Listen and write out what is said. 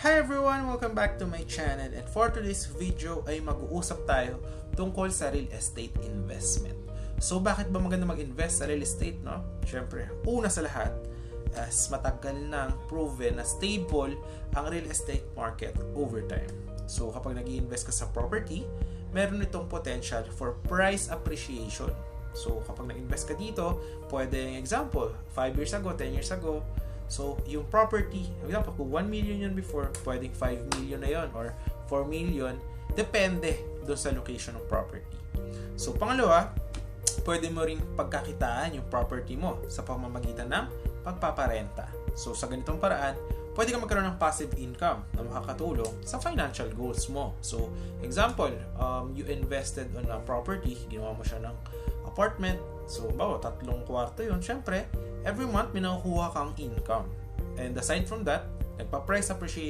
Hi everyone! Welcome back to my channel, and for today's video ay mag-uusap tayo tungkol sa real estate investment. So bakit ba maganda mag-invest sa real estate, no? Siyempre, una sa lahat, as matagal nang proven na stable ang real estate market over time. So kapag nag-i-invest ka sa property, meron itong potential for price appreciation. So kapag nag-invest ka dito, pwede example, 5 years ago, 10 years ago, so, yung property, for example, kung 1 million yun before, pwedeng 5 million na yun or 4 million, depende doon sa location ng property. So, pangalawa, pwede mo ring pagkakitaan yung property mo sa pamamagitan ng pagpaparenta. So, sa ganitong paraan, pwede ka magkaroon ng passive income na makakatulong sa financial goals mo. So, example, you invested on a property, ginawa mo siya ng apartment. So, bawa, 3 kwarto yun. Siyempre, every month, may nakukuha kang income. And aside from that, nagpa-price appreciation